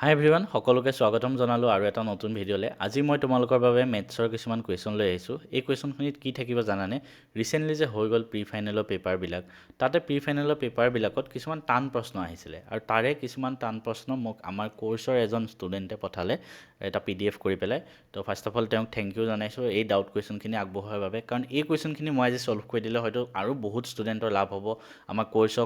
হাই everyone সকলোকে স্বাগতম জনালোঁ আৰু এটা নতুন ভিডিঅ'লৈ। আজি মই তোমালোকৰ বাবে মেথছৰ কিছুমান কুৱেশ্যন লৈ আহিছোঁ। এই কুৱেশ্যনখিনিত কি থাকিব জানানে? ৰিচেণ্টলি যে হৈ গ'ল প্ৰি ফাইনেলৰ পেপাৰবিলাক, তাতে প্ৰি ফাইনেলৰ পেপাৰবিলাকত কিছুমান টান প্ৰশ্ন আহিছিলে আৰু তাৰে কিছুমান টান প্ৰশ্ন মোক আমাৰ কোৰ্চৰ এজন ষ্টুডেণ্টে পঠালে এটা PDF কৰি পেলাই। তো ফাৰ্ষ্ট অফ অল তেওঁক থেংক ইউ জনাইছোঁ এই ডাউট কুৱেশ্যনখিনি আগবঢ়োৱাৰ বাবে, কাৰণ এই কুৱেশ্যনখিনি মই আজি ছল্ভ কৰি দিলে হয়তো আৰু বহুত ষ্টুডেণ্টৰ লাভ হ'ব, আমাৰ কোৰ্চৰ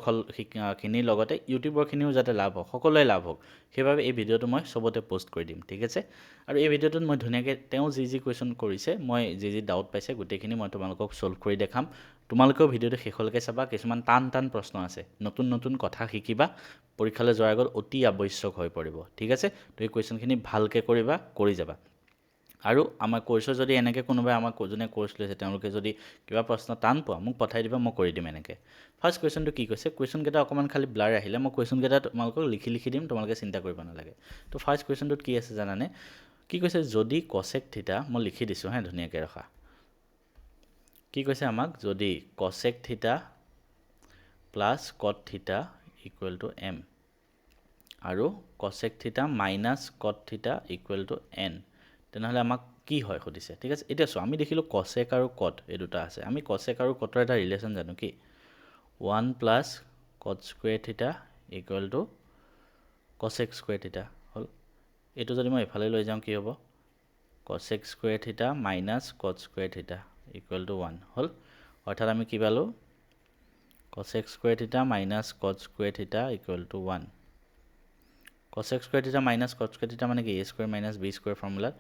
খিনিৰ লগতে ইউটিউবৰখিনিও যাতে লাভ হওক, সকলোৱে লাভ হওক, সেইবাবে এই ভিডিঅ'টো মই চবতে পোষ্ট কৰি দিম, ঠিক আছে। আৰু এই ভিডিঅ'টোত মই ধুনীয়াকৈ তেওঁ যি কুৱেশ্যন কৰিছে, মই যি ডাউট পাইছে গোটেইখিনি মই তোমালোকক ছল্ভ কৰি দেখাম। তোমালোকেও ভিডিঅ'টো শেষলৈকে চাবা। কিছুমান টান প্ৰশ্ন আছে, নতুন কথা শিকিবা, পৰীক্ষালৈ যোৱাৰ আগত অতি আৱশ্যক হৈ পৰিব, ঠিক আছে। তো এই কুৱেশ্যনখিনি ভালকৈ কৰি যাবা। আৰু আমাৰ কোৰ্চৰ যদি এনেকৈ কোনোবাই আমাক যোনে কোৰ্চ লৈছে তেওঁলোকে যদি কিবা প্ৰশ্ন টান পোৱা মোক পঠাই দিবা, মই কৰি দিম এনেকৈ। ফাৰ্ষ্ট কুৱেশ্যনটো কি কৈছে? কুৱেশ্যনকেইটা অকণমান খালি ব্লাৰ আহিলে মই কুৱেশ্যনকেইটা তোমালোকক লিখি দিম, তোমালোকে চিন্তা কৰিব নালাগে। তো ফাৰ্ষ্ট কুৱেশ্যনটোত কি আছে জানানে? কি কৈছে? যদি কচেক থিটা, মই লিখি দিছোঁ হে, ধুনীয়াকৈ ৰখা। কি কৈছে আমাক? যদি কচেক থিটা প্লাছ কট থিটা ইকুৱেল টু m আৰু কচেক থিটা মাইনাছ কট থিটা ইকুৱেল টু n, তেনেহ'লে আমাক কি হয় সুধিছে, ঠিক আছে। এতিয়া চোৱা, আমি দেখিলোঁ কচেক আৰু কট এই দুটা আছে। আমি কচেক আৰু কটৰ এটা ৰিলেশ্যন জানো, কি 1 প্লাছ কট square theta equal two কচেক square থিটা হ'ল। এইটো যদি মই এফালে লৈ যাওঁ কি হ'ব? Cosec square theta minus cot square theta equal to 1 হ'ল। অৰ্থাৎ আমি কি পালোঁ? Cosec square theta minus cot square theta equal to 1। Cosec square theta minus cot square theta মানে কি? a square minus b square ফৰ্মুলাত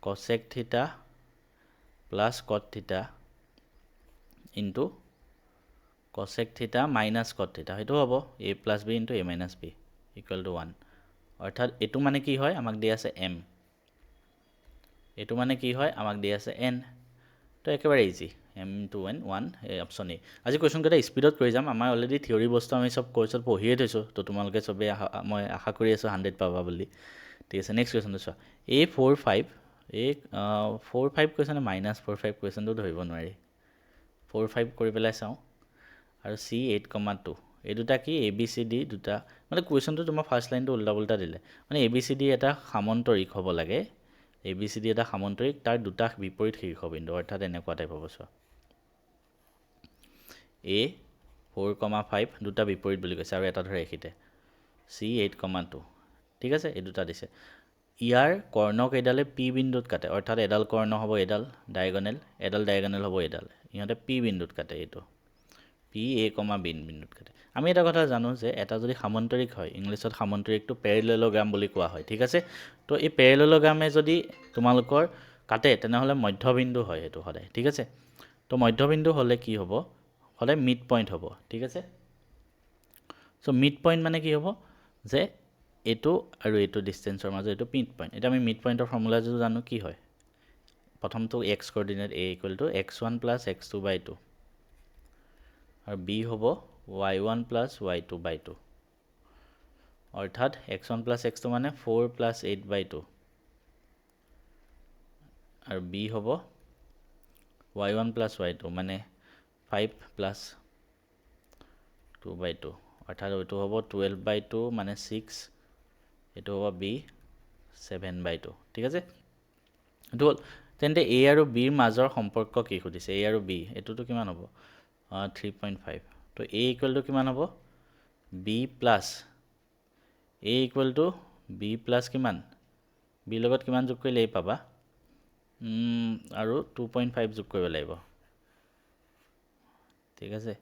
কচেক থিটা প্লাছ কট থিটা ইনটু কচেক থিটা মাইনাছ কট থিটা, সেইটো হ'ব a plus b into a minus b equal to 1। অৰ্থাৎ এইটো মানে কি হয়? আমাক দিয়া আছে m, এইটো মানে কি হয়? আমাক দিয়া আছে n। তো একেবাৰে ইজি, m ইনটু n 1, এই অপশ্যন এ। আজি কুৱেশ্যনকেইটা স্পীডত কৰি যাম। আমাৰ অলৰেডি থিয়ৰী বস্তু আমি চব কোৰ্চত পঢ়িয়ে থৈছোঁ, তো তোমালোকে চবেই মই আশা কৰি আছোঁ 100 পাবা বুলি, ঠিক আছে। নেক্সট কুৱেশ্যনটো চোৱা, A45 45 কুৱেশ্যনে -45 কুৱেশ্যনটো ধৰিব নোৱাৰি। 45 কৰি পেলাই চাওঁ আৰু C8,2 এই দুটা কি? ABCD দুটা, মানে কুৱেশ্যনটো তোমাৰ ফাৰ্ষ্ট লাইনটো উল্টা পুল্টা দিলে। মানে ABCD এটা সামন্তৰিক হ'ব লাগে, ABCD এটা সামন্তৰিক, তাৰ দুটা বিপৰীত শীৰ্ষবিন্দু, অৰ্থাৎ এনেকুৱা টাইপ হ'ব। চোৱা, A4,5 দুটা বিপৰীত বুলি কৈছে আৰু এটা ধৰে এখিতে, C8,2, ঠিক আছে। এই দুটা দিছে। ইয়াৰ কৰ্ণ কেইডালে P বিন্দুত কাটে, অৰ্থাৎ এডাল কৰ্ণ হ'ব এডাল ডায়েগনেল, এডাল ডায়েগনেল হ'ব এডাল, ইহঁতে P বিন্দুত কাটে, এইটো P A, B বিন্দুত কাটে। আমি এটা কথা জানো যে এটা যদি সামন্তৰিক হয়, ইংলিছত সামন্তৰিকটো পেৰেলেলগ্ৰাম বুলি কোৱা হয়, ঠিক আছে। তো এই পেৰেলেলগ্ৰামে যদি তোমালোকৰ কাটে তেনেহ'লে মধ্যবিন্দু হয় সেইটো সদায়, ঠিক আছে। তো মধ্যবিন্দু হ'লে কি হ'ব? সদায় মিড পইণ্ট হ'ব, ঠিক আছে। চ' মিড পইণ্ট মানে কি হ'ব? যে এইটো আৰু এইটো ডিষ্টেঞ্চৰ মাজত এইটো মিড পইণ্ট। এতিয়া আমি মিড পইণ্টৰ ফৰ্মুলাটো জানো, কি হয়? প্ৰথমটো x coordinate A equal to x1 plus x2/2 আৰু B হ'ব y1 প্লাছ y2/2, অৰ্থাৎ x1 প্লাছ x2 মানে 4 প্লাছ 8/2 আৰু B হ'ব y1 প্লাছ y2 মানে 5 প্লাছ 2/2, অৰ্থাৎ এইটো হ'ব 12/2 মানে 6, এইটো হ'ব B 7/2, ঠিক আছে। এইটো হ'ল। তেন্তে A আৰু Bৰ মাজৰ সম্পৰ্ক কি সুধিছে? A আৰু B এইটোতো কিমান হ'ব? 3.5। তো A ইকুৱেল টু কিমান হ'ব? B plus A equal two B plus কিমান? B লগত কিমান যোগ কৰিলে A পাবা? আৰু 2.5 যোগ কৰিব লাগিব, ঠিক আছে।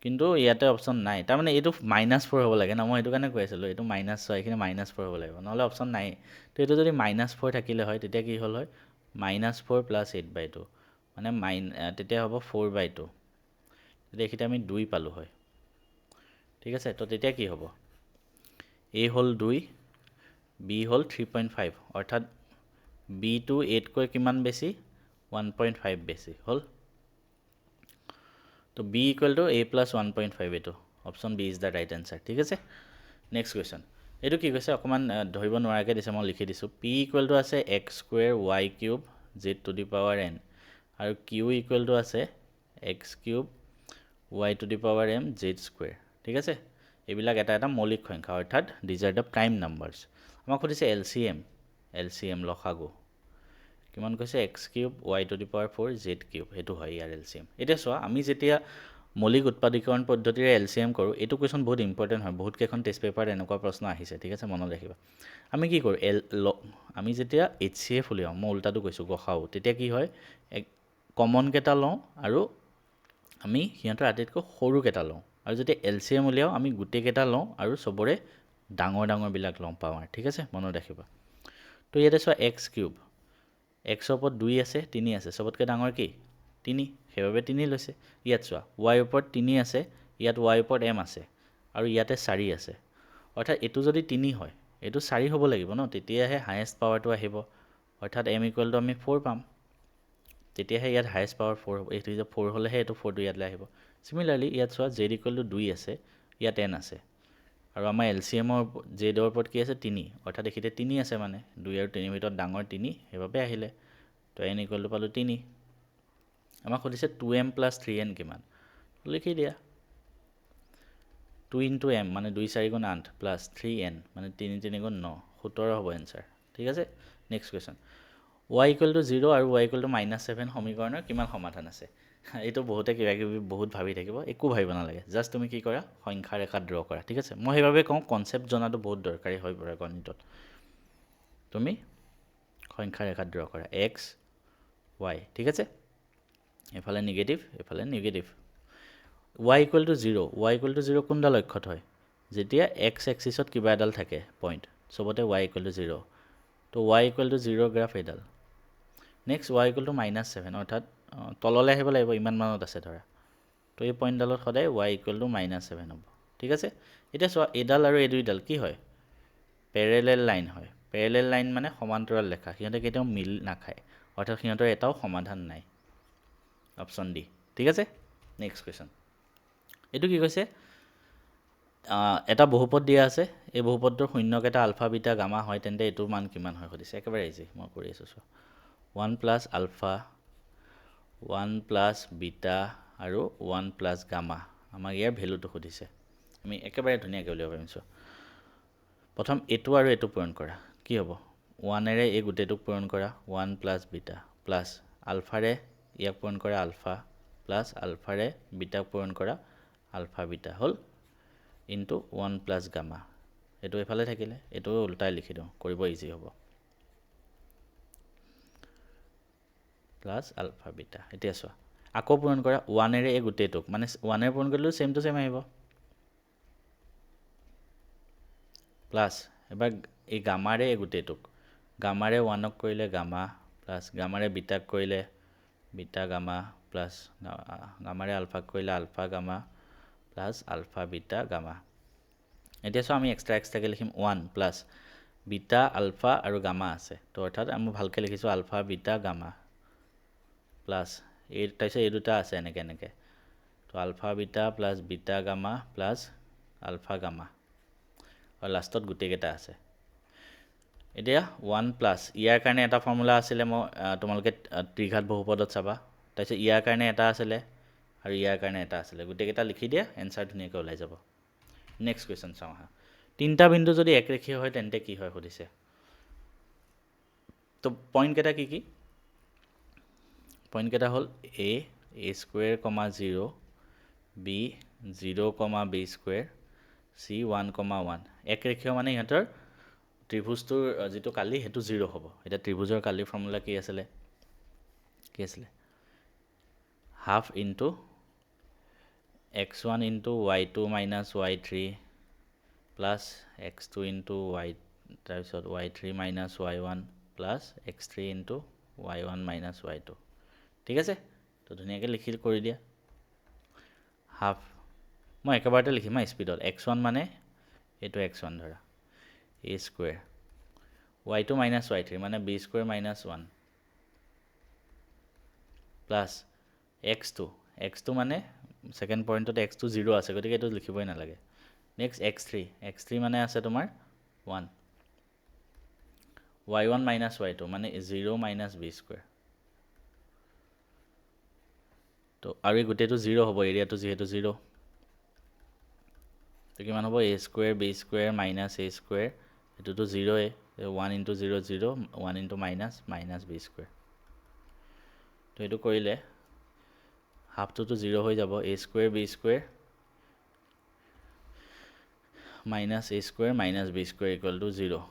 কিন্তু ইয়াতে অপশ্যন নাই, তাৰমানে এইটো -4 হ'ব লাগে ন, মই সেইটো কাৰণে কৈ আছিলোঁ এইটো -6, এইখিনি -4 হ'ব লাগিব, নহ'লে অপশ্যন নাই। তো এইটো যদি -4 থাকিলে হয় তেতিয়া কি হ'ল হয়? -4 প্লাছ 8/2 মানে তেতিয়া হ'ব 4/2, তেতিয়া এইখিনিতে আমি 2 পালোঁ হয়, ঠিক আছে। তো তেতিয়া কি হ'ব? A হ'ল 2, B হ'ল 3.5, অৰ্থাৎ Bটো 8কৈ কিমান বেছি? 1.5 বেছি হ'ল। তো B equal to A plus 1.5, এইটো option B is the right answer, ঠিক আছে। নেক্সট কুৱেশ্যন, এইটো কি কৈছে? অকণমান ধৰিব নোৱাৰাকৈ দিছে, মই লিখি দিছোঁ। P ইকুৱেল টু আছে x² y³ z⁴n আৰু Q ইকুৱেল টু আছে x³ y⁴m z², ঠিক আছে। এইবিলাক এটা এটা মৌলিক সংখ্যা অৰ্থাৎ these are the prime numbers আমাক সুধিছে এলচিএম লসাগু কিমান কৈছে x cube Y to the power 4 Z cube সেইটো হয় ইয়াৰ এলচিএম এতিয়া চোৱা আমি যেতিয়া মৌলিক উৎপাদীকৰণ পদ্ধতিৰে এলচিএম কৰোঁ এইটো কুৱেশ্যন বহুত ইম্পৰ্টেণ্ট হয় বহুত কেইখন টেষ্ট পেপাৰত এনেকুৱা প্ৰশ্ন আহিছে ঠিক আছে মনত ৰাখিবা আমি কি কৰোঁ আমি যেতিয়া HCF উলিয়াওঁ মই উল্টাটো কৈছোঁ গসাও তেতিয়া কি হয় কমন কেইটা লওঁ আৰু আমি সিহঁতৰ আটাইতকৈ সৰুকেইটা লওঁ আৰু যেতিয়া এলচিএম উলিয়াওঁ আমি গোটেইকেইটা লওঁ আৰু চবৰে ডাঙৰবিলাক লওঁ পাৱাৰ ঠিক আছে মনত ৰাখিবা তো ইয়াতে চোৱা এক্স কিউব এক্সৰ ওপৰত 2 আছে 3 আছে চবতকৈ ডাঙৰ কি 3 সেইবাবে 3 লৈছে ইয়াত চোৱা ৱাইৰ ওপৰত 3 আছে ইয়াত ৱাইৰ ওপৰত m আছে আৰু ইয়াতে 4 আছে অৰ্থাৎ এইটো যদি 3 হয় এইটো 4 হ'ব লাগিব ন তেতিয়াহে হায়েষ্ট পাৱাৰটো আহিব অৰ্থাৎ m ইকুৱেল টু আমি 4 পাম তেতিয়াহে ইয়াত হায়েষ্ট পাৱাৰ 4 হ'ব এইটো যে 4 হ'লেহে এইটো 4টো ইয়ালৈ আহিব চিমিলাৰলি ইয়াত চোৱা z ইকুৱেল টু 2 আছে ইয়াত n আছে আৰু আমাৰ এলচিএমৰ জেডৰ ওপৰত কি আছে 3 অৰ্থাৎ এইখিনিতে 3 আছে মানে 2 আৰু 3 ভিতৰত ডাঙৰ 3 সেইবাবে আহিলে তো n ইকুৱেল টু পালোঁ 3 আমাক সুধিছে 2m প্লাছ 3n কিমান লিখি দিয়া 2 ইনটু m মানে 2 4 গুণ 8 প্লাছ 3n মানে 3 3 গুণ 9 17 হ'ব এনচাৰ ঠিক আছে next question y equal to 0 আৰু y ইকুৱেল টু -7 সমীকৰণৰ কিমান সমাধান আছে এইটো বহুতে কিবা কিবি বহুত ভাবি থাকিব একো ভাবিব নালাগে জাষ্ট তুমি কি কৰা সংখ্যা ৰেখা ড্ৰ কৰা ঠিক আছে মই সেইবাবে কওঁ কনচেপ্ট জনাটো বহুত দৰকাৰী হৈ পৰে গণিতত তুমি সংখ্যা ৰেখা ড্ৰ কৰা x y ঠিক আছে এফালে নিগেটিভ এফালে নিগেটিভ y ইকুৱেল টু 0 কোনডাল অক্ষত হয় যেতিয়া x এক্সিছত কিবা এডাল থাকে পইণ্ট চবতে y ইকুৱেল টু 0 তো y ইকুৱেল টু 0 গ্ৰাফ এডাল নেক্সট y ইকুৱেল টু -7 অৰ্থাৎ তললৈ আহিব লাগিব ইমান মানত আছে ধৰা তো এই পইণ্টডালত সদায় y ইকুৱেল টু -7 হ'ব ঠিক আছে এতিয়া চোৱা এডাল আৰু এই দুইডাল কি হয় পেৰেলেল লাইন হয় পেৰেলেল লাইন মানে সমান্তৰাল ৰেখা সিহঁতে কেতিয়াও মিল নাখায় অৰ্থাৎ সিহঁতৰ এটাও সমাধান নাই অপশ্যন ডি ঠিক আছে নেক্সট কুৱেশ্যন এইটো কি কৈছে এটা বহুপদ দিয়া আছে এই বহুপদটোৰ শূন্যকেইটা আলফা বিটা গামা হয় তেন্তে এইটোৰ মান কিমান হয় সুধিছে একেবাৰে ইজি মই কৰি আছোঁ চোৱা 1 প্লাছ আলফা 1 প্লাছ বিটা আৰু 1 প্লাছ গামা আমাক ইয়াৰ ভেলুটো সুধিছে আমি একেবাৰে ধুনীয়াকৈ উলিয়াব পাৰিম চোৱা প্ৰথম এইটো আৰু এইটো পূৰণ কৰা কি হ'ব 1এৰে এই গোটেইটোক পূৰণ কৰা 1 প্লাছ বিটা প্লাছ আলফাৰে ইয়াক পূৰণ কৰা আলফা প্লাছ আলফাৰে বিটাক পূৰণ কৰা আলফা বিটা হ'ল ইনটু 1 প্লাছ গামা এইটো এফালে থাকিলে এইটো উল্টাই লিখি দিওঁ কৰিব ইজি হ'ব প্লাছ আলফা বিটা এতিয়া চোৱা আকৌ পূৰণ কৰা 1এৰে এই গোটেইটোক মানে 1এৰে পূৰণ কৰিলেও ছেম টু ছেম আহিব প্লাছ এবাৰ এই গামাৰে এই গোটেইটোক গামাৰে 1ক কৰিলে গামা প্লাছ গামাৰে বিটাক কৰিলে বিটা গামা প্লাছ গামাৰে আলফাক কৰিলে alpha gamma plus alpha beta gamma এতিয়া চোৱা আমি এক্সট্ৰাকৈ লিখিম 1 প্লাছ বিটা আলফা আৰু গামা আছে তো অৰ্থাৎ আমি ভালকৈ লিখিছোঁ আলফা বিটা গামা প্লাছ এই তাৰপিছত এই দুটা আছে এনেকৈ তো alpha beta plus beta gamma plus alpha gamma আৰু লাষ্টত গোটেইকেইটা আছে এতিয়া 1 প্লাছ ইয়াৰ কাৰণে এটা ফৰ্মুলা আছিলে মই তোমালোকে ত্ৰিঘাত বহুপদত চাবা তাৰপিছত ইয়াৰ কাৰণে এটা আছিলে আৰু ইয়াৰ কাৰণে এটা আছিলে গোটেইকেইটা লিখি দিয়া এনচাৰ ধুনীয়াকৈ ওলাই যাব নেক্সট কুৱেশ্যন চাওঁ আহা তিনিটা বিন্দু যদি একৰেখীয় হয় তেন্তে কি হয় সুধিছে তো পইণ্টকেইটা কি পইণ্টকেইটা হ'ল a square comma 0 b 0 comma b square c 1 কমা 1 একৰেখীয় মানে ইহঁতৰ ত্ৰিভুজটোৰ যিটো কালি সেইটো 0 হ'ব এতিয়া ত্ৰিভুজৰ কালিৰ ফৰ্মুলা কি আছিলে half into x1 into y2 minus y3 plus x2 into y তাৰপিছত y3 minus y1 plus x3 into y1 minus y2 ঠিক আছে তো ধুনীয়াকৈ লিখি কৰি দিয়া হাফ মই একেবাৰতে লিখিম স্পীডত x1 মানে এইটো x1 ধৰা a square y2 minus y3 মানে b square minus 1 plus x2 মানে ছেকেণ্ড পইণ্টত x2 0 আছে গতিকে এইটো লিখিবই নালাগে নেক্সট x3 মানে আছে তোমাৰ 1 y1 মাইনাছ y2 মানে 0 মাইনাছ b স্কুৱেৰ তো আৰু এই গোটেইটো 0 হ'ব এৰিয়াটো যিহেতু 0 তো কিমান হ'ব a square b square minus a square এইটোতো 0 1 into 0 0 1 into minus minus b square তো এইটো কৰিলে হাফটোতো 0 হৈ যাব a square b square minus a square minus b square equal two 0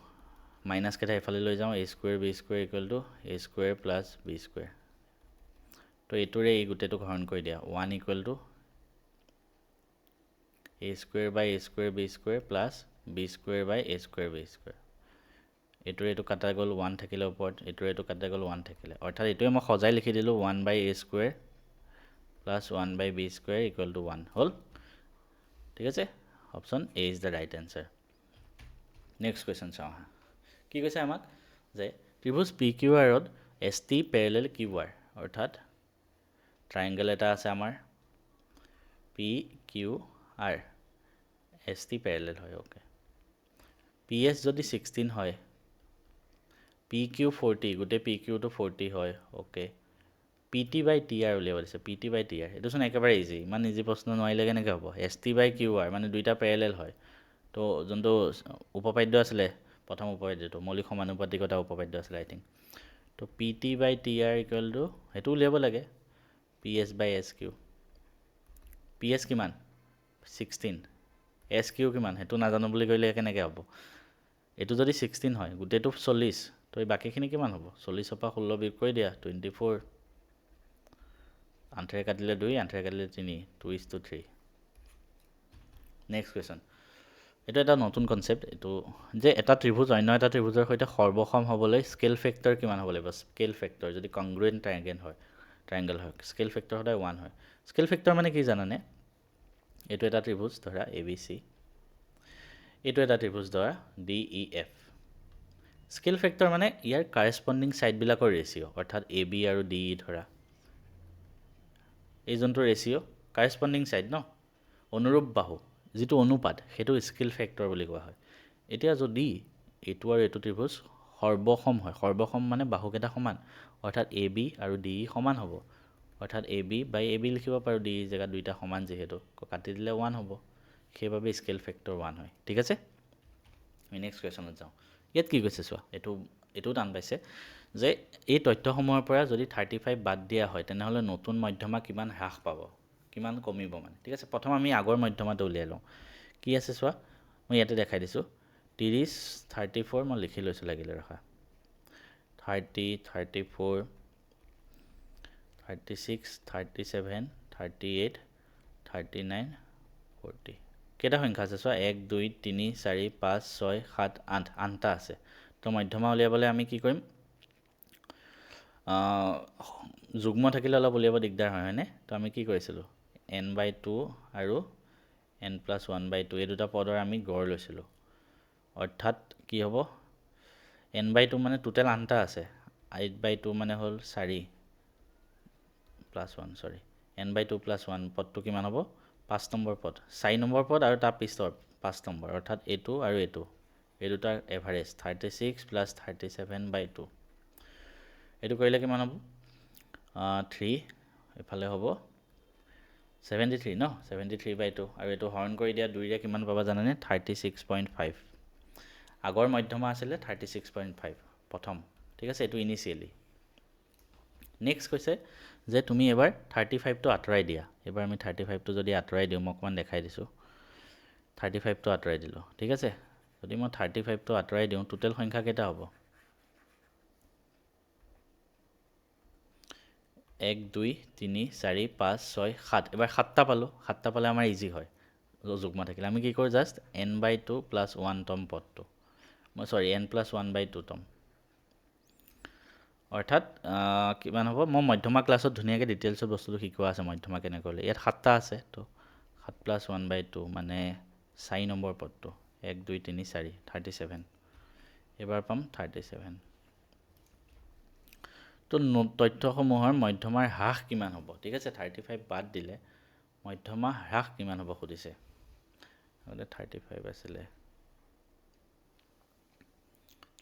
minus কেইটা এফালে লৈ যাওঁ a square b square equal two a square plus b square তো এইটোৰে এই গোটেইটোক হৰণ কৰি দিয়া 1 equal to a square by a square b square plus b square by a square b square এইটোৰে এইটো কাটা গ'ল 1 থাকিলে ওপৰত এইটোৰে এইটো কাটা গ'ল 1 থাকিলে অৰ্থাৎ এইটোৱে মই সজাই লিখি দিলোঁ 1 by a square plus 1 by b square equal to 1 হ'ল ঠিক আছে option A is the right answer next question চাওঁ কি কৈছে আমাক যে ত্ৰিভুজ পি কিউ আৰত S T parallel Q R অৰ্থাৎ ট্ৰাইংগল এটা আছে আমাৰ P Q R S T parallel হয় ওকে পি এছ যদি 16 হয় পি কিউ 40 গোটেই পি কিউটো 40 হয় okay P T by T R উলিয়াব দিছে P T by T R এইটোচোন একেবাৰে ইজি ইমান ইজি প্ৰশ্ন নোৱাৰিলে কেনেকৈ হ'ব এছ টি বাই কিউ আৰ মানে দুইটা পেৰেলেল হয় তো যোনটো উপপাদ্য আছিলে প্ৰথম উপপাদ্যটো মৌলিক সমানুপাতিকতা উপপাদ্য আছিলে আই থিংক তো P T by T R equal to সেইটো উলিয়াব লাগে P S by S Q P S কিমান 16 এছ কিউ কিমান সেইটো নাজানো বুলি কৰিলে কেনেকৈ হ'ব এইটো যদি 16 হয় গোটেইটো 40 তো এই বাকীখিনি কিমান হ'ব 40ৰ পৰা 16 বিয়োগ কৰি দিয়া 24 আঠেৰে কাটিলে 2 আঠেৰে কাটিলে 3 2:3 নেক্সট কুৱেশ্যন এইটো এটা নতুন কনচেপ্ট এইটো যে এটা ত্ৰিভুজ অন্য এটা ত্ৰিভুজৰ সৈতে সৰ্বসম হ'বলৈ স্কেল ফেক্টৰ কিমান হ'ব লাগিব স্কেল ফেক্টৰ যদি কংগ্ৰুৱেণ্ট ট্ৰাইংগল হয় স্কেল ফেক্টৰ সদায় 1 হয় স্কেল ফেক্টৰ মানে কি জানানে এইটো এটা ত্ৰিভুজ ধৰা এ বি চি এইটো এটা ত্ৰিভুজ ধৰা D E F scale factor মানে ইয়াৰ কাৰেস্পণ্ডিং ছাইডবিলাকৰ ৰেচিঅ' অৰ্থাৎ এ বি আৰু ডি ই ধৰা এই যোনটো ৰেচিঅ' কাৰেস্পণ্ডিং ছাইড ন অনুৰূপ বাহু যিটো অনুপাত সেইটো স্কেল ফেক্টৰ বুলি কোৱা হয় এতিয়া যদি এইটো আৰু এইটো ত্ৰিভুজ সৰ্বসম হয় সৰ্বসম মানে বাহুকেইটা সমান অৰ্থাৎ এ বি আৰু ডি ই সমান হ'ব অৰ্থাৎ A B by A B লিখিব পাৰোঁ ডি ই জেগাত দুইটা সমান যিহেতু কাটি দিলে 1 হ'ব সেইবাবে স্কেল ফেক্টৰ 1 হয় ঠিক আছে আমি নেক্সট কুৱেশ্যনত যাওঁ ইয়াত কি কৈছে চোৱা এইটো টান পাইছে যে এই তথ্যসমূহৰ পৰা যদি 35 বাদ দিয়া হয় তেনেহ'লে নতুন মধ্যমা কিমান হ্ৰাস পাব কিমান কমিব মানে ঠিক আছে প্ৰথম আমি আগৰ মধ্যমাটো উলিয়াই লওঁ কি আছে চোৱা মই ইয়াতে দেখাই দিছোঁ 30 34 মই লিখি লৈছোঁ লাগিলে ৰখা 30 34 36 37 38 39 40 কেইটা সংখ্যা আছে চোৱা 1 2 3 4 5 6 7 8 আঠটা আছে তো মধ্যমা উলিয়াবলৈ আমি কি কৰিম যুগ্ম থাকিলে অলপ উলিয়াব দিগদাৰ হয় হয়নে তো আমি কি কৰিছিলোঁ n/2 আৰু n+1/2 এই দুটা পদৰ আমি গড় লৈছিলোঁ অৰ্থাৎ কি হ'ব n/2 মানে টোটেল 8টা আছে 8/2 মানে হ'ল 4 +1 চৰি n/2 + 1 পদটো কিমান হ'ব 5 নম্বৰ পদ 4 নম্বৰ পদ আৰু তাৰ পিছৰ 5 নম্বৰ অৰ্থাৎ এইটো আৰু এইটো এই দুটাৰ এভাৰেজ 36 + 37/2 এইটো কৰিলে কিমান হ'ব 3 এফালে হ'ব 73 ন 73/2 আৰু এইটো হৰণ কৰি দিয়া 2ৰে কিমান পাবা জানানে 36.5 আগৰ মধ্যমা আছিলে 36.5 প্ৰথম ঠিক আছে এইটো ইনিচিয়েলি নেক্সট কৈছে যে তুমি এবাৰ 35টো আঁতৰাই দিয়া এবাৰ আমি 35টো যদি আঁতৰাই দিওঁ মই অকণমান দেখাই দিছোঁ 35টো আঁতৰাই দিলোঁ ঠিক আছে যদি মই 35টো আঁতৰাই দিওঁ টোটেল সংখ্যা কেইটা হ'ব 1 2 3 4 5 6 7 এবাৰ 7টা পালোঁ 7টা পালে আমাৰ ইজি হয় যুগ্ম থাকিলে আমি কি কৰোঁ জাষ্ট n/2 + 1 তম পদটো মই চৰি n+1/2 তম অৰ্থাৎ কিমান হ'ব মই মধ্যমা ক্লাছত ধুনীয়াকৈ ডিটেইলছত বস্তুটো শিকোৱা আছে মধ্যমা কেনেকৈ কৰিলে ইয়াত 7টা আছে তো 7 + 1/2 মানে 4 নম্বৰ পদটো 1 2 3 4 37 এবাৰ পাম 37 তো তথ্যসমূহৰ মধ্যমাৰ হ্ৰাস কিমান হ'ব ঠিক আছে 35 বাদ দিলে মধ্যমা হ্ৰাস কিমান হ'ব সুধিছে হ'লে 35 আছিলে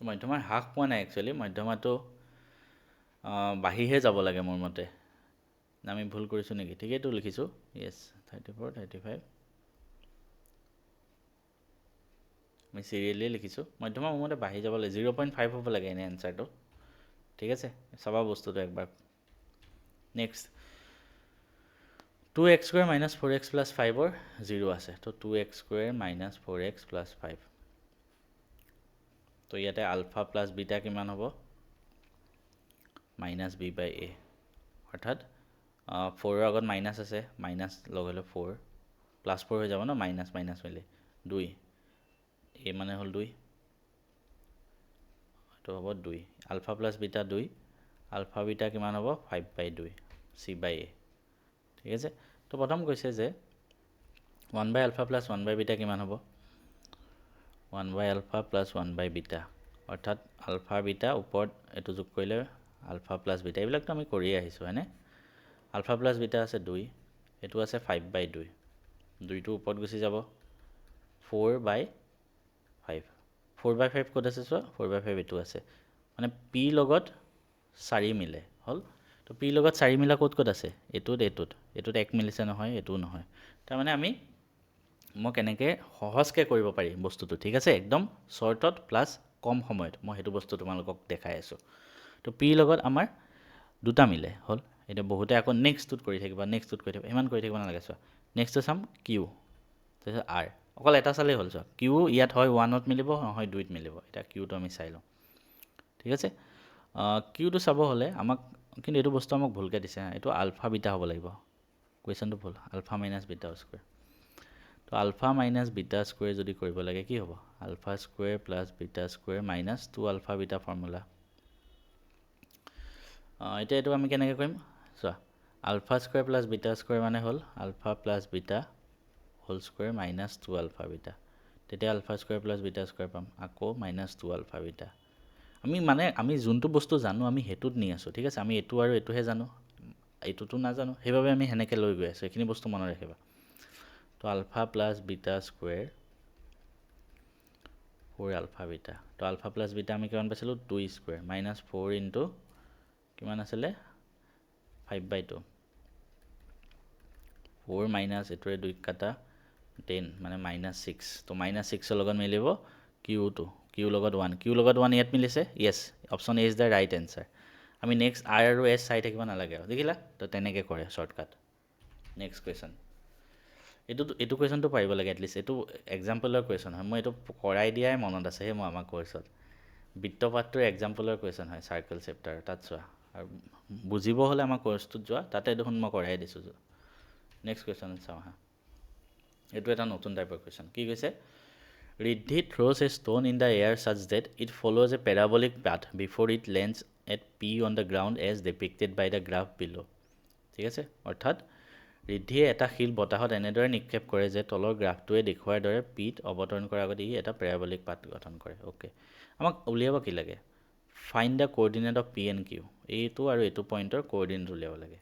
মধ্যমাৰ হ্ৰাস পোৱা নাই একচুৱেলি মধ্যমাটো বাঢ়িহে যাব লাগে মোৰ মতে আমি ভুল কৰিছোঁ নেকি ঠিকেইটো লিখিছোঁ য়েছ 34 35 আমি চিৰিয়েলি লিখিছোঁ মধ্যমা মোৰ মতে বাঢ়ি যাব লাগে 0.5 হ'ব লাগে এনে এনচাৰটো ঠিক আছে চাবা বস্তুটো একবাৰ next 2x square minus 4x plus 5 or 0 আছে তো 2x square minus 4x plus 5 তো ইয়াতে আলফা প্লাস বিটা কিমান হ'ব minus b by a অৰ্থাৎ 4 ৰ আগত মাইনাস আছে মাইনাস লগালে 4 প্লাস 4 হৈ যাব না মাইনাস মাইনাস মিলে 2 a মানে হল 2 তো হ'ব 2 alpha plus beta 2 alpha beta কিমান হ'ব 5 by 2 c by a ঠিক আছে তো প্ৰথম কৈছে যে 1 by alpha plus 1 by beta কিমান হ'ব 1 by alpha plus 1 by beta অৰ্থাৎ alpha beta ওপৰত এটো যোগ কৰিলে alpha plus beta এইবিলাক তো আমি কৰি আহিছো হয়নে alpha plus beta আছে 2 এটো আছে 5 by 2 দুইটো ওপৰত গুছি যাব 4 by 5 4 by 5 ক'ত আছে সো 4 by 5 এটো আছে মানে p লগত 4 মিলে হল তো p লগত 4 মিলা ক'ত ক'ত আছে এটোত 1 মিলিছে নহয় এটো নহয় তাৰ মানে আমি মই কেনেকে সহজকে কৰিব পাৰি বস্তুটো ঠিক আছে একদম শৰ্টত প্লাস কম সময়ত মই হেতু বস্তু তোমালোকক দেখাই আছো তো p লগত আমাৰ দুটা মিলে হল এটা বহুতে আকৌ নেক্সটত কৰি থাকিবা ইমান কৰি থাকিব নালাগে সো নেক্সট চাম q তাৰপিছত r অকল এটা চালে হল সো q ইয়াত হয় 1ত মিলিব নহয় 2ত মিলিব এটা q টো আমি চাই লওঁ ঠিক আছে q টো চাব হলে আমাক কিন্তু এটো বস্তু আমাক ভুলকে দিছে এটো আলফা বিটা হ'ব লাগিব কোৱেশ্চনটো ভুল আলফা মাইনাস বিটা স্কয়াৰ তো আলফা মাইনাস বিটা স্কয়াৰ যদি কৰিব লাগে কি হ'ব alpha square plus beta square minus 2 alpha beta formula এটা এটো আমি কেনেকৈ কৰিম চোৱা alpha square plus beta square মানে হল alpha plus beta whole square minus 2 alpha beta তেতিয়া alpha square plus beta square পাম আকৌ মাইনাস 2 আলফা বিটা আমি যোনটো বস্তু জানো আমি হেতুত নি আছো ঠিক আছে আমি এটো আৰু এটোহে জানো এটোটো নাজানো হেবাবে আমি হেনেকে লৈ গৈ আছো এখিনি বস্তু মনত ৰাখিবা তো alpha plus beta square 4 alpha beta তো আলফা প্লাস বিটা আমি কিমান পাইছিলো 2 স্কয়াৰ মাইনাস 4 ইনটু কিমান আছিলে 5 by 2 4 মাইনাস এটোৰে 2 কাটা 10 মানে মাইনাস 6 তো মাইনাস 6 ৰ লগত মিলিব q2 q লগত 1 ইয়াত মিলিছে yes option a is the right answer আমি নেক্সট r আৰু s চাই থাকিব নালাগে দেখিলা তো তেনেকে কৰে শৰ্টকাট নেক্সট কোৱেশ্চন এটো কোৱেশ্চনটো পাৰিব লাগে এটলিষ্ট এটো এক্সাম্পলৰ কোৱেশ্চন হয় মই এটো কৰাই দিয়াই মনত আছে হে মই আমাৰ কোৰ্সত বিত্তপাত্ৰৰ এক্সাম্পলৰ কোৱেশ্চন হয় সাৰ্কেল চেপ্টাৰ তাত চোৱা আৰু বুজিব হলে আমাৰ কোৰ্সটোত যোৱা তাতে দেখোন মই কৰাই দিছো নেক্সট কোৱেশ্চন চাও হা এটো এটা নতুন টাইপৰ কোৱেশ্চন কি কৈছে Riddhi throws a stone in the air such that it follows a parabolic path before it lands at P on the ground as depicted by the graph below. ঠিক আছে অৰ্থাৎ ৰিদ্ধিয়ে এটা শিল বতাহত এনেদৰে নিক্ষেপ কৰে যে তলৰ গ্ৰাফটোৱে দেখুৱাৰ দৰে পিত অৱতৰণ কৰাৰ আগতে ই এটা প্যাৰাবলিক পাথ গঠন কৰে ওকে আমাক উলিয়াব কি লাগে find da coordinate of p and q এইটো আৰু এইটো পইণ্টৰ কোঅৰ্ডিনেট উলিয়াব লাগে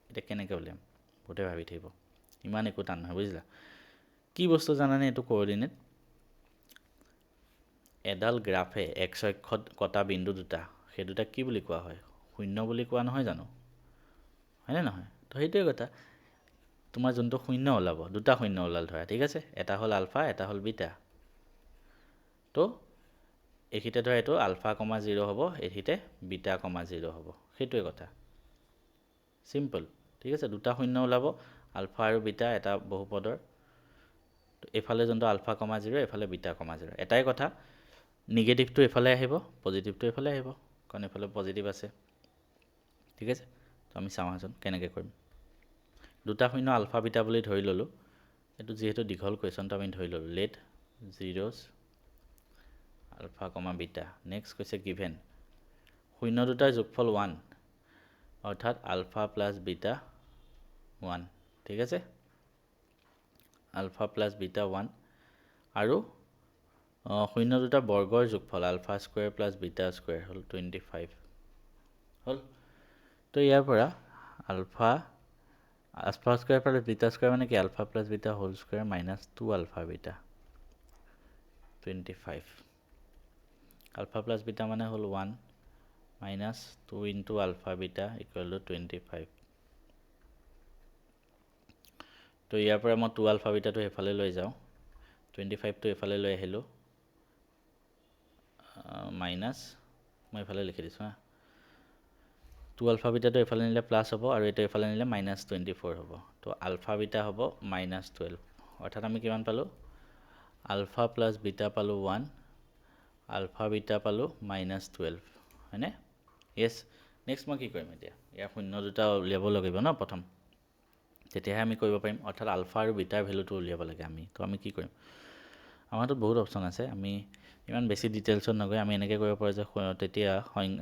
এটা কেনেকৈ উলিয়াম বহুতে ভাবি থাকিব ইমান একো টান নহয় বুজিলা কি বস্তু জানানে এইটো কোঅৰ্ডিনেট এডাল গ্ৰাফে x অক্ষত কটা বিন্দু দুটা সেই দুটা কি বুলি কোৱা হয় শূন্য বুলি কোৱা নহয় জানো হয়নে নহয় তো সেইটোৱে কথা তোমাৰ যোনটো শূন্য ওলাব দুটা শূন্য ওলাল ধৰা ঠিক আছে এটা হল আলফা এটা হল বিটা তো এখিতে ধৰা এটো আলফা, 0 হ'ব এখিতে বিটা, 0 হ'ব সেইটোৱে কথা সিম্পল ঠিক আছে দুটা শূন্য ওলাব আলফা আৰু বিটা এটা বহুপদৰ এফালে যোনটো আলফা, 0 এফালে বিটা, 0 এটাই কথা নিগেটিভটো এফালে আহিব পজিটিভটো এফালে আহিব কাৰণ এফালে পজিটিভ আছে ঠিক আছে তো আমি চাওঁচোন কেনেকৈ কৰিম দুটা শূন্য আলফা বিটা বুলি ধৰি ললো এটো যেহেতু দীঘল কোৱেশ্চনটো আমি ধৰি ললো লেট জিৰ'স আলফা, বিটা নেক্সট কৈছে গিভেন শূন্য দুটাৰ যোগফল 1 অৰ্থাৎ আলফা প্লাস বিটা 1 ঠিক আছে আলফা প্লাস বিটা 1 আৰু শূন্য দুটা বৰ্গৰ যোগফল alpha square plus beta square হল 25 হল তো ইয়াৰ পৰা alpha square plus beta square মানে কি alpha plus beta whole square minus 2 alpha beta 25 alpha plus beta মানে হল 1 minus 2 into alpha beta equal to 25 তো ইয়াৰ পৰা মই 2 আলফা বিটাটো এফালে লৈ যাওঁ 25 টো এফালে লৈ আহিলো মাইনাছ মই এফালে লিখি দিছোঁ হা 2 আলফা বিটাটো এফালে নিলে প্লাছ হ'ব আৰু এইটো এফালে নিলে -24 হ'ব তো আলফা বিটা হ'ব -12 অৰ্থাৎ আমি কিমান পালোঁ আলফা প্লাছ বিটা পালোঁ 1 আলফা বিটা পালোঁ -12 হয়নে ইয়েছ নেক্সট মই কি কৰিম এতিয়া ইয়াৰ শূন্য দুটা উলিয়াব লাগিব ন প্ৰথম তেতিয়াহে আমি কৰিব পাৰিম অৰ্থাৎ আলফা আৰু বিটাৰ ভেলুটো উলিয়াব লাগে আমি তো আমি কি কৰিম আমাৰতো বহুত অপশ্যন আছে আমি ইমান বেছি ডিটেইলছত নগৈ আমি এনেকৈ কৰিব পাৰোঁ যে তেতিয়া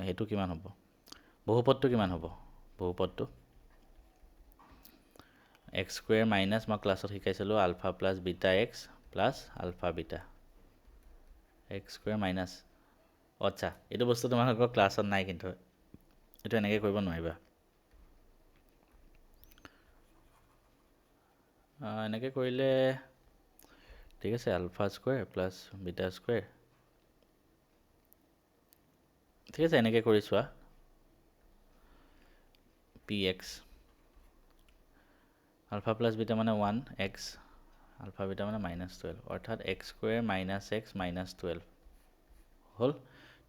সেইটো কিমান হ'ব বহুপদটো কিমান হ'ব বহুপদটো এক্স স্কুৱেৰ মাইনাছ মই ক্লাছত শিকাইছিলোঁ alpha plus beta x plus alpha beta x square minus আচ্ছা এইটো বস্তু তোমালোকৰ ক্লাছত নাই কিন্তু এইটো এনেকৈ কৰিব নোৱাৰিবা এনেকৈ কৰিলে ঠিক আছে alpha square plus beta square ঠিক আছে এনেকৈ কৰি চোৱা P x alpha plus beta মানে 1 এক্স আলফা বিটা মানে -12 অৰ্থাৎ এক্স স্কুৱেৰ মাইনাছ এক্স -12 হ'ল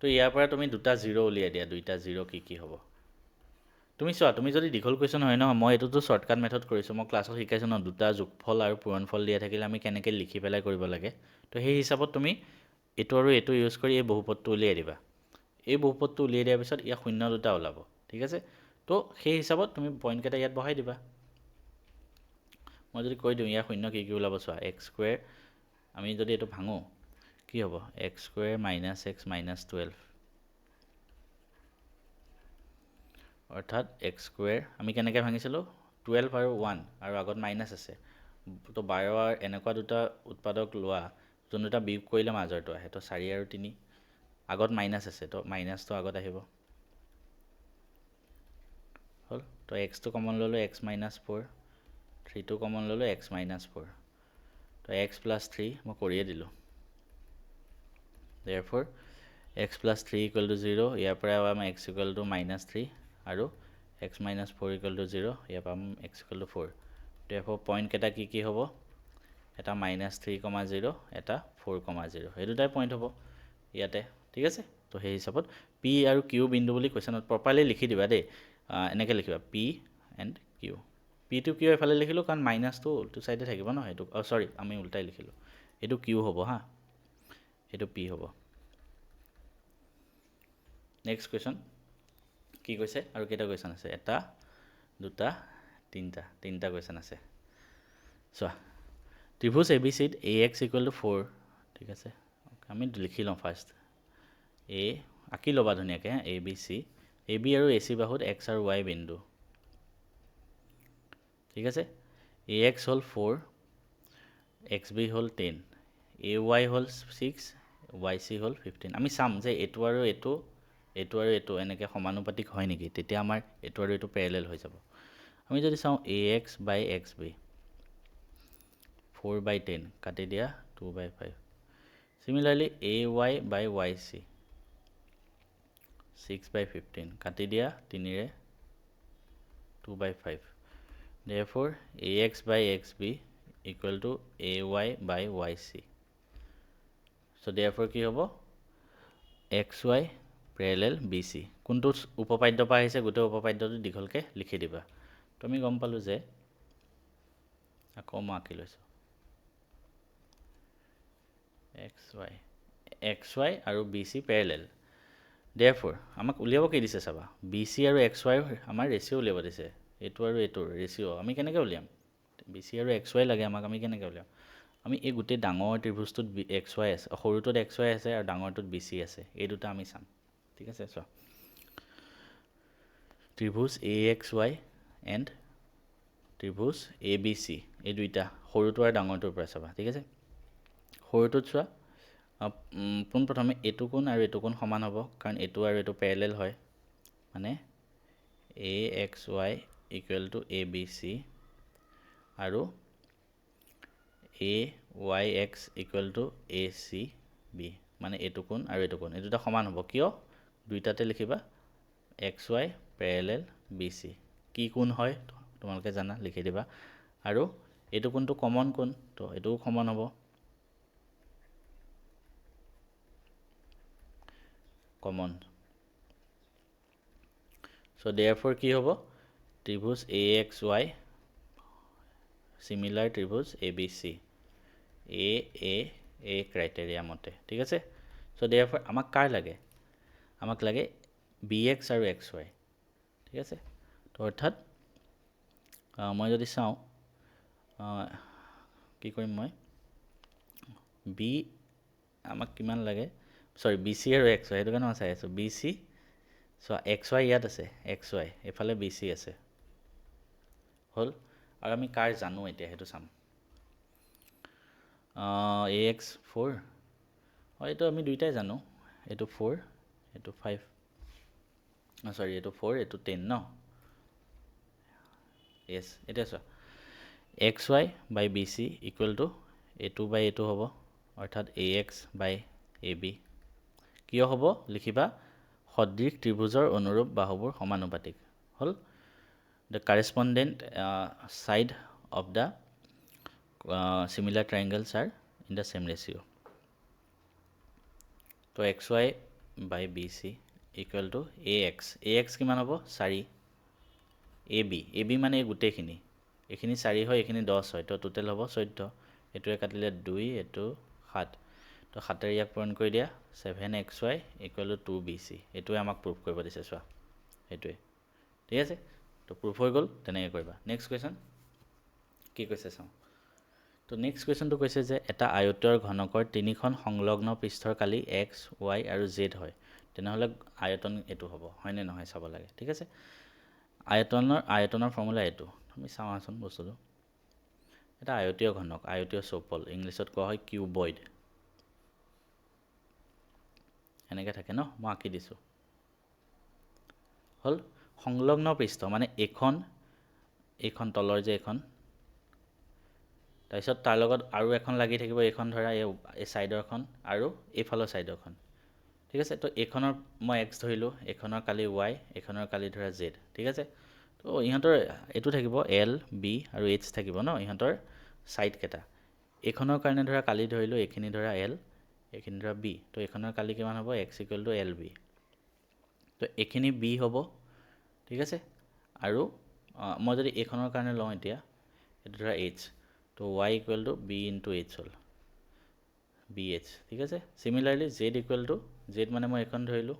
তো ইয়াৰ পৰা তুমি দুটা জিৰ' উলিয়াই দিয়া দুইটা জিৰ' কি হ'ব তুমি চোৱা তুমি যদি দীঘল কুৱেশ্যন হয় ন মই এইটোতো শ্বৰ্টকাট মেথড কৰিছোঁ মই ক্লাছত শিকাইছোঁ ন দুটা যোগফল আৰু পূৰণফল দিয়া থাকিলে আমি কেনেকৈ লিখি পেলাই কৰিব লাগে তো সেই হিচাপত তুমি এইটো আৰু এইটো ইউজ কৰি এই বহুপদটো উলিয়াই দিবা এই বহুপদটো উলিয়াই দিয়াৰ পিছত ইয়াৰ শূন্য দুটা ওলাব ঠিক আছে তো সেই হিচাপত তুমি পইণ্টকেইটা ইয়াত বহাই দিবা মই যদি কৈ দিওঁ ইয়াৰ শূন্য কি ওলাব চোৱা এক্স স্কুৱেৰ আমি যদি এইটো ভাঙো কি হ'ব এক্স স্কুৱেৰ মাইনাছ এক্স -12 অৰ্থাৎ এক্স স্কুৱেৰ আমি কেনেকৈ ভাঙিছিলোঁ 12 আৰু 1 আৰু আগত মাইনাছ আছে তো 12 এনেকুৱা দুটা উৎপাদক লোৱা যোন দুটা বিয়োগ কৰিলে মাজৰটো আহে তো 4 আৰু 3 আগত মাইনাছ আছে তো মাইনাছটো আগত আহিব হ'ল তো এক্সটো কমন ল'লোঁ এক্স -4 3টো কমন ল'লোঁ এক্স -4 তো এক্স প্লাছ 3 মই কৰিয়ে দিলোঁ therefore x plus 3 equal to 0 ইয়াৰ পৰা পাম x equal to -3 আৰু x minus 4 equal to 0 ইয়াৰ পাম x equal to 4 therefore point কেইটা কি হ'ব এটা -3,0 এটা 4,0 এই দুটাই পইণ্ট হ'ব ইয়াতে ঠিক আছে তো সেই হিচাপত p আৰু q বিন্দু বুলি কুৱেশ্যনত প্ৰপাৰলি লিখি দিবা দেই এনেকৈ লিখিবা p and q p to q এফালে লিখিলোঁ কাৰণ মাইনাছটো উল্টো চাইডে থাকিব ন সেইটো সৰি আমি উল্টাই লিখিলোঁ এইটো q হ'ব হা এইটো p হ'ব নেক্সট কুৱেশ্যন কি কৈছে আৰু কেইটা কুৱেশ্যন আছে এটা দুটা তিনিটা কুৱেশ্যন আছে চোৱা ত্ৰিভুজ এ বি চিত এ এক্স ইকুৱেল টু 4 ঠিক আছে আমি লিখি লওঁ ফাৰ্ষ্ট এ আঁকি ল'বা ধুনীয়াকৈ A B C A B আৰু এ চি বাহুত এক্স আৰু ৱাই বিন্দু ঠিক আছে এ এক্স হ'ল 4 এক্স বি হ'ল 10 এ ৱাই হ'ল 6 ৱাই চি হ'ল 15 আমি চাম যে এইটো আৰু এইটো এনেকৈ সমানুপাতিক হয় নেকি তেতিয়া আমাৰ এইটো আৰু এইটো পেৰেলেল হৈ যাব আমি যদি চাওঁ A X by X B 4/10 কাটি দিয়া 2/5 similarly A Y by Y C 6/15 কাটি দিয়া 3ৰে 2/5 therefore ax by xb equal to ay by yc so therefore কি হ'ব xy parallel bc কোনটো উপপাদ্য পা আহিছে গোটেই উপপাদ্যটো দীঘলকে লিখি দিবা তুমি গম পালো যে আকৌ মই আঁকি লৈছোঁ xy আৰু bc parallel therefore আমাক উলিয়াব কি দিছে চাবা bc আৰু xy আমাৰ ৰেচিও উলিয়াব দিছে এইটো আৰু এইটোৰ ৰেচিও আমি কেনেকৈ উলিয়াম bc আৰু xy লাগে আমাক আমি কেনেকৈ উলিয়াম আমি এই গোটেই ডাঙৰ ত্ৰিভুজটোত xy আছে সৰুটোত xy আছে আৰু ডাঙৰটোত bc আছে এই দুটা আমি চাম ঠিক আছে চোৱা ত্ৰিভুজ axy এণ্ড ত্ৰিভুজ abc এই দুইটা সৰুটো আৰু ডাঙৰটোৰ পৰা চাবা ঠিক আছে সৰুটোত চোৱা পোনপ্ৰথমে এইটো কোণ আৰু এইটো কোণ সমান হ'ব কাৰণ এইটো আৰু এইটো পেৰেলেল হয় মানে axy equal to abc আৰু ayx equal to acb মানে এইটো কোণ আৰু এইটো কোণ এই দুটা সমান হ'ব কিয় দুইটাতে লিখিবা xy parallel bc কি কোণ হয় তোমালোকে জানা লিখি দিবা আৰু এইটো কোণটো কমন কোণ তো এইটোও সমান হ'ব কমন সো therefore কি হ'ব ত্ৰিভুজ AXY similar ত্ৰিভুজ ABC A criteria মতে ঠিক আছে সো therefore আমাক কাৰ লাগে আমাক লাগে BX আৰু XY ঠিক আছে তো অৰ্থাৎ মই যদি চাওঁ কি কৰিম মই B আমাক কিমান লাগে সৰি BC আৰু XY সেইটো কাৰণে মই চাই আছোঁ BC সো XY ইয়াত আছে XY এফালে BC আছে হ'ল আৰু আমি কাৰ জানো এতিয়া সেইটো চাম AX 4 এইটো আমি দুইটাই জানো এইটো 4 এইটো 5 সৰি এইটো 4 এইটো 10 ন yes এটা আছে XY by BC equal to A2 by A2 হ'ব অৰ্থাৎ AX by AB কিয় হ'ব লিখিবা সদৃশ ত্ৰিভুজৰ অনুৰূপ বাহুবোৰ সমানুপাতিক হ'ল the correspondent side of the similar triangles are in the same ratio তো XY by BC equal to AX কিমান হ'ব 4 AB মানে গোটেইখিনি এইখিনি 4 হয় এইখিনি 10 হয় তো টোটেল হ'ব 14 এটোৱে কাটিলে 2 এটো 7 তো 7 এৰ ইয়াক পূৰণ কৰি দিয়া 7XY equal to 2BC এটোৱে আমাক প্ৰুফ কৰিব দিছে চোৱা এটোৱে ঠিক আছে তো প্ৰুফ হৈ গ'ল তেনেকৈ কৰিবা নেক্সট কোৱেশ্চন কি কৈছে চাওঁ তো নেক্সট কোৱেশ্চনটো কৈছে যে এটা আয়তৰ ঘনকৰ তিনিখন সংলগ্ন পৃষ্ঠৰ কালি x y আৰু z হয় তেনেহলে আয়তন এটো হ'ব হয় নে নহয় চাব লাগে ঠিক আছে আয়তনৰ ফৰ্মুলা এটো আমি চাওঁ আসন বস্তুটো এটা আয়তীয় ঘনক আয়তীয় চৌপল ইংলিছত কোৱা হয় কিউবয়েড এনেকৈ থাকে ন মই আঁকি দিছোঁ হল সংলগ্ন পৃষ্ঠ মানে এইখন তলৰ যে এখন তাৰপিছত তাৰ লগত আৰু এখন লাগি থাকিব এইখন ধৰা এই সাইডৰখন আৰু এইফালৰ সাইডৰখন ঠিক আছে তো এইখনৰ মই x ধৰিলো এইখনৰ কালি y এইখনৰ কালি ধৰা z ঠিক আছে তো ইহঁতৰ এটো থাকিব l b আৰু h থাকিব ন ইহঁতৰ সাইড কেটা এইখনৰ কাৰণে ধৰা কালি ধৰিলো এইখিনি ধৰা l এইখিনি ধৰা b তো এইখনৰ কালি কিমান হ'ব x = lb তো এইখিনি b হ'ব ঠিক আছে আৰু মই যদি এইখনৰ কাৰণে লওঁ এতিয়া এটো ধৰা h তো y = b * h হল bh ঠিক আছে সিমিলারলি z = z মানে মই এখন ধৰিলো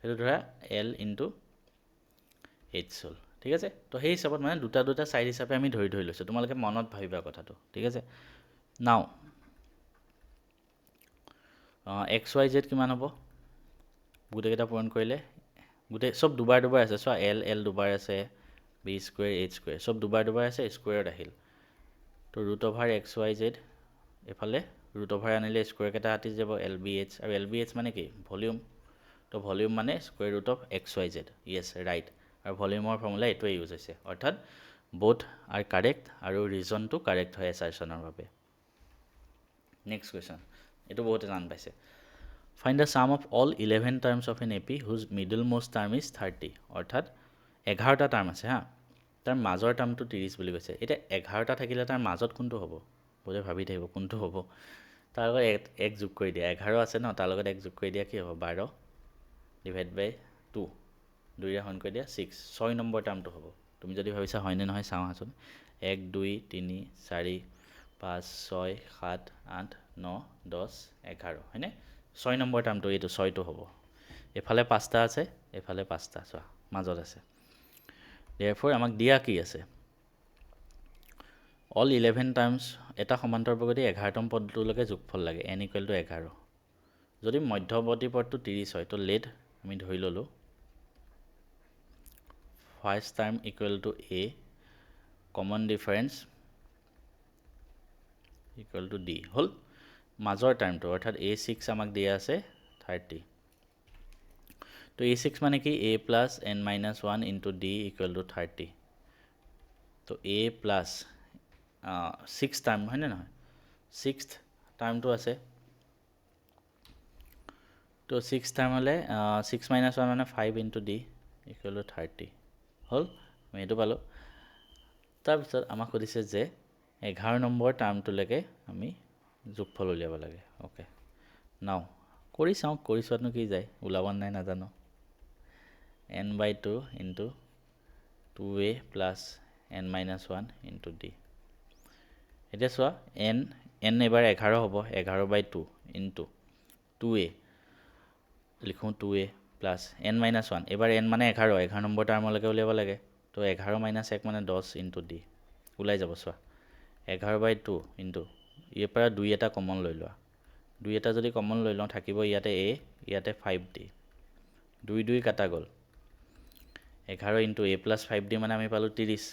এটো ধৰা l * h হল ঠিক আছে তো সেই হিচাপত মানে দুটা সাইড হিচাপে আমি ধৰি লৈছো তোমালোকে মনত ভাবিবা কথাটো ঠিক আছে নাও xyz কিমান হ'ব গুটে কেটা পূৰণ কৰিলে গুটে সব দুবাৰ আছে সো l দুবাৰ আছে b² h² সব দুবাৰ আছে স্কয়াৰত আহিল তো √xyz এফালে √over আনিলে স্কয়াৰ কেটা আতি যাব lbh আৰু lbh মানে কি ভলিউম তো ভলিউম মানে √xyz yes right আৰু ভলিউমৰ ফৰ্মুলা এটোই ইউজ হৈছে অৰ্থাৎ both are correct আৰু ৰিজনটো কাৰেক্ট হয় এছাৰচনৰ বাবে নেক্সট কোৱেশ্চন এটো বহুত জান পাইছে find the sum of all 11 terms of an AP whose middlemost term is 30 অৰ্থাৎ 11টা টাৰ্ম আছে হা তাৰ মাজৰ টাৰ্মটো 30 বুলি কৈছে এটা 11টা থাকিলে তাৰ মাজত কোনটো হ'ব বলে ভাবি থাকিব কোনটো হ'ব তাৰ লগত এক যোগ কৰি দিয়া 11 আছে ন তাৰ লগত এক যোগ কৰি দিয়া কি হ'ব 12 ডিভাইড বাই 2 দুইটা হৰণ কৰি দিয়া 6 নম্বৰ টার্মটো হ'ব তুমি যদি ভাবিছা হয় নে নহয় চাওঁ আছোন 1 2 3 4 5 6 7 8 9 10 11 হয়নে 6 নম্বৰ টাৰ্মটো এইটো 6টো হ'ব এফালে 5টা আছে এফালে 5টা চোৱা মাজত আছে therefore আমাক দিয়া কি আছে all 11 terms এটা সমান্তৰবৰ্গটি 11তম পদটোলৈকে যোগফল লাগে n = 11 যদি মধ্যবৰ্তী পদটো 30 হয় তো লেট আমি ধৰি ললো first term = a common difference = d হল মাজৰ টাৰ্মটো অৰ্থাৎ a6 আমাক দিয়া আছে 30 তো a6 মানে কি a + n - 1 * d = 30 তো a plus 6 টার্ম হয় না 6th টার্মটো আছে তো 6 টার্ম হলে 6 - 1 মানে 5 * d = 30 হল আমি এটো পালো তাৰ পিছত আমাক কৈছে যে 11 নম্বৰ টাৰ্মটো লৈকে আমি যোগফল উলিয়াব লাগে ওকে নাও কৰি চাওঁ, কৰি চোৱাতনো কি যায়, ওলাব নাই নাজানো। n/2 into 2a plus n-1 into d। এতিয়া চোৱা n এবাৰ 11 হ'ব, 11/2 ইনটু 2a, লিখোঁ 2a প্লাছ n-1, এবাৰ n মানে 11 নম্বৰ টাৰ্মলৈকে উলিয়াব লাগে, তো 11 - 1 মানে 10 ইনটু d ওলাই যাব। চোৱা 11/2 ইনটু ইয়াৰ পৰা 2 এটা কমন লৈ লোৱা, 2 এটা যদি কমন লৈ লওঁ থাকিব ইয়াতে a, ইয়াতে 5d, 2 2 কাটা গ'ল। 11 ইনটু a প্লাছ 5d মানে আমি পালোঁ 30,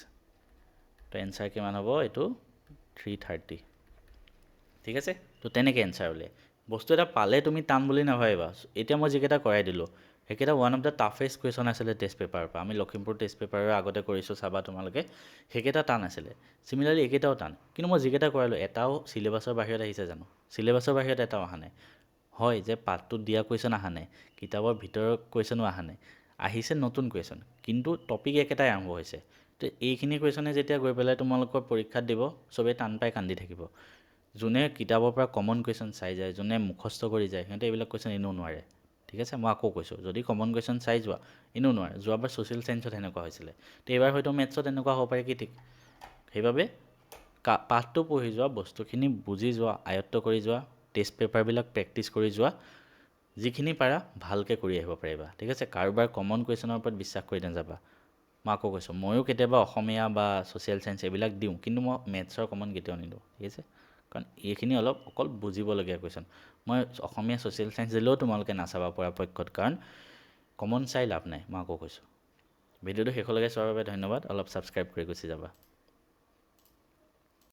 তো এনচাৰ কিমান হ'ব এইটো 330। ঠিক আছে, তো তেনেকৈ এনচাৰ উলিয়াই। বস্তু এটা পালে তুমি টান বুলি নাভাবিবা। এতিয়া মই যিকেইটা কৰাই দিলোঁ সেইকেইটা one of the toughest question আছিলে টেষ্ট পেপাৰৰ পৰা। আমি লখিমপুৰ টেষ্ট পেপাৰৰ আগতে কৰিছোঁ, চাবা তোমালোকে, সেইকেইটা টান আছিলে। চিমিলাৰলি এইকেইটাও টান, কিন্তু মই যিকেইটা কৰালোঁ এটাও চিলেবাছৰ বাহিৰত আহিছে জানো? চিলেবাছৰ বাহিৰত এটাও অহা নাই। হয় যে পাঠটোত দিয়া কুৱেশ্যন অহা নাই, কিতাপৰ ভিতৰৰ কুৱেশ্যনো অহা নাই, আহিছে নতুন কুৱেশ্যন, কিন্তু টপিক একেটাই আৰম্ভ হৈছে। তো এইখিনি কুৱেশ্যনে যেতিয়া গৈ পেলাই তোমালোকৰ পৰীক্ষাত দিব, চবেই টান পাই কান্দি থাকিব। যোনে কিতাপৰ পৰা কমন কুৱেশ্যন চাই যায়, যোনে মুখস্থ কৰি যায়, সিহঁতে এইবিলাক কুৱেশ্যন এনেও নোৱাৰে। ঠিক আছে, মই আকৌ কৈছোঁ, যদি কমন কুৱেশ্যন চাই যোৱা এনেও নোৱাৰে। যোৱাবাৰ ছ'চিয়েল ছায়েন্সত সেনেকুৱা হৈছিলে, তো এইবাৰ হয়তো মেথছত এনেকুৱা হ'ব পাৰে, কি ঠিক। সেইবাবে পাঠটো পঢ়ি যোৱা, বস্তুখিনি বুজি যোৱা, আয়ত্ত কৰি যোৱা, টেষ্ট পেপাৰবিলাক প্ৰেক্টিছ কৰি যোৱা, যিখিনি পাৰা ভালকৈ কৰি আহিব পাৰিবা। ঠিক আছে, কাৰোবাৰ কমন কুৱেশ্যনৰ ওপৰত বিশ্বাস কৰি নাযাবা। মই আকৌ কৈছোঁ, ময়ো কেতিয়াবা অসমীয়া বা ছ'চিয়েল ছায়েন্স এইবিলাক দিওঁ, কিন্তু মই মেথছৰ কমন কেতিয়াও নিদিওঁ। ঠিক আছে, কাৰণ এইখিনি অকল বুজিবলগীয়া কুৱেশ্যন। মই অসমীয়া ছ'চিয়েল ছায়েন্স দিলেও তোমালোকে নাচাবা পৰাপক্ষত, কাৰণ কমন চাই লাভ নাই। মই আকৌ কৈছোঁ, ভিডিঅ'টো শেষলৈকে চোৱাৰ বাবে ধন্যবাদ। অলপ ছাবস্ক্ৰাইব কৰি গুচি যাবা।